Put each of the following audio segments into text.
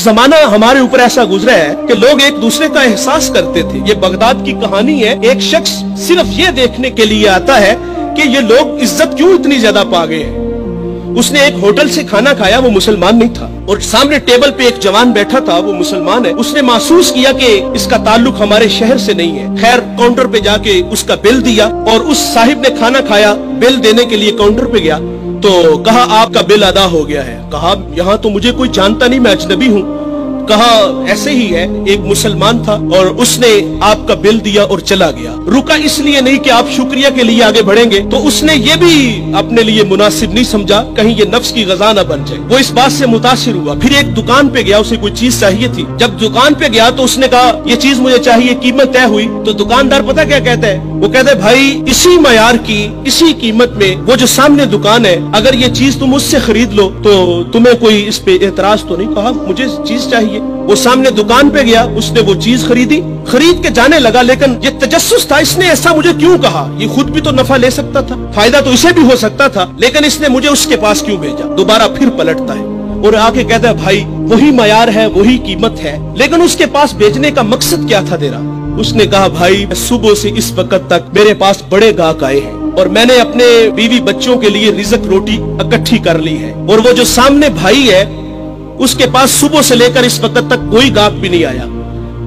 जमाना हमारे ऊपर ऐसा गुजरा है कि लोग एक दूसरे का एहसास करते थे। ये बगदाद की कहानी है। एक शख्स सिर्फ ये देखने के लिए आता है कि ये लोग इज्जत क्यों इतनी ज्यादा पा गए हैं। उसने एक होटल से खाना खाया, वो मुसलमान नहीं था, और सामने टेबल पे एक जवान बैठा था, वो मुसलमान है। उसने महसूस किया कि इसका ताल्लुक हमारे शहर से नहीं है। खैर काउंटर पे जाके उसका बिल दिया, और उस साहिब ने खाना खाया, बिल देने के लिए काउंटर पे गया तो कहा आपका बिल अदा हो गया है। कहा यहाँ तो मुझे कोई जानता नहीं, मैं अजनबी हूँ। कहा ऐसे ही है, एक मुसलमान था और उसने आपका बिल दिया और चला गया। रुका इसलिए नहीं कि आप शुक्रिया के लिए आगे बढ़ेंगे, तो उसने ये भी अपने लिए मुनासिब नहीं समझा कहीं ये नफ्स की गज़ा न बन जाए। वो इस बात से मुतासिर हुआ। फिर एक दुकान पे गया, उसे कोई चीज चाहिए थी। जब दुकान पे गया तो उसने कहा ये चीज मुझे चाहिए, कीमत तय हुई। तो दुकानदार पता क्या कहता है, वो कहता है भाई इसी मयार की, इसी कीमत में वो जो सामने दुकान है, अगर ये चीज तुम उससे खरीद लो तो तुम्हें कोई इस पे एतराज तो नहीं। कहा मुझे चीज चाहिए। वो सामने दुकान पे गया, उसने वो चीज खरीदी, खरीद के जाने लगा। लेकिन ये तजस्सुस था, इसने ऐसा मुझे क्यों कहा, ये खुद भी तो नफा ले सकता था, फायदा तो इसे भी हो सकता था, लेकिन इसने मुझे उसके पास क्यों भेजा। दोबारा फिर पलटता है और आके कहता है भाई वही मयार है, वही कीमत है, लेकिन उसके पास भेजने का मकसद क्या था तेरा। उसने कहा भाई सुबह से इस वक्त तक मेरे पास बड़े गाहक आए हैं और मैंने अपने बीवी बच्चों के लिए रिज़्क रोटी इकट्ठी कर ली है, और वो जो सामने भाई है उसके पास सुबह से लेकर इस वक्त तक कोई गाहक भी नहीं आया।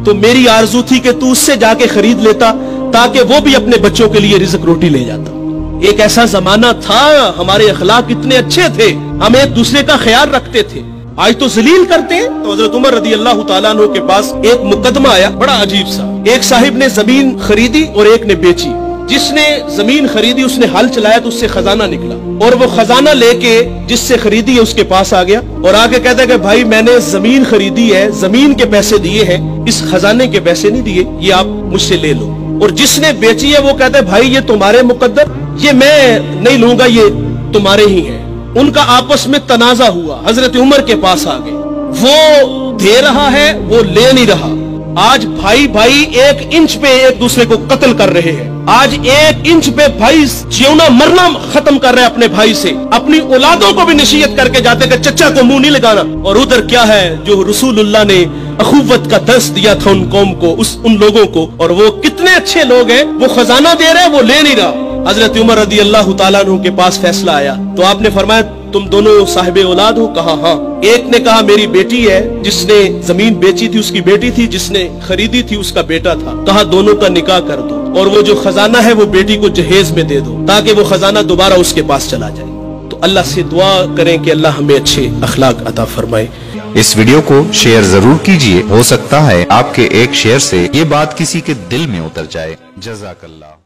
तो मेरी आरजू थी कि तू उससे जाके खरीद लेता ताकि वो भी अपने बच्चों के लिए रिज़्क रोटी ले जाता। एक ऐसा जमाना था, हमारे अखलाक इतने अच्छे थे, हम एक दूसरे का ख्याल रखते थे। आज तो जलील करते हैं। तो हजरत उमर रदी अल्लाह तआला अन्हु के पास एक मुकदमा आया, बड़ा अजीब सा। एक साहिब ने जमीन खरीदी और एक ने बेची। जिसने जमीन खरीदी उसने हल चलाया तो उससे खजाना निकला, और वो खजाना लेके जिससे खरीदी है उसके पास आ गया और आके कहता है कि भाई मैंने जमीन खरीदी है, जमीन के पैसे दिए हैं, इस खजाने के पैसे नहीं दिए, ये आप मुझसे ले लो। और जिसने बेची है वो कहता है भाई ये तुम्हारे मुकद्दर, ये मैं नहीं लूंगा, ये तुम्हारे ही है। उनका आपस में तनाजा हुआ, हजरत उमर के पास आ गए। वो दे रहा है, वो ले नहीं रहा। आज भाई भाई एक इंच पे एक दूसरे को कत्ल कर रहे हैं। आज एक इंच पे भाई जीना मरना खत्म कर रहे हैं अपने भाई से। अपनी औलादों को भी नसीहत करके जाते कि चचा को मुंह नहीं लगाना। और उधर क्या है जो रसूलुल्लाह ने अखुवत का दर्स दिया था उन कौम को, उन लोगों को, और वो कितने अच्छे लोग हैं। वो खजाना दे रहे हैं, वो ले नहीं रहा। हजरत उमर रदी अल्लाह तआला अन्हु के पास फैसला आया तो आपने फरमाया तुम दोनों साहिबे औलाद हो। कहा हाँ। एक ने कहा मेरी बेटी है, जिसने जमीन बेची थी उसकी बेटी थी, जिसने खरीदी थी उसका बेटा था। कहा दोनों का निकाह कर दो और वो जो खजाना है वो बेटी को जहेज में दे दो ताकि वो खजाना दोबारा उसके पास चला जाए। तो अल्लाह से दुआ करें कि अल्लाह हमें अच्छे अखलाक अता फरमाए। इस वीडियो को शेयर जरूर कीजिए, हो सकता है आपके एक शेयर से ये बात किसी के दिल में उतर जाए। जज़ाकल्लाह।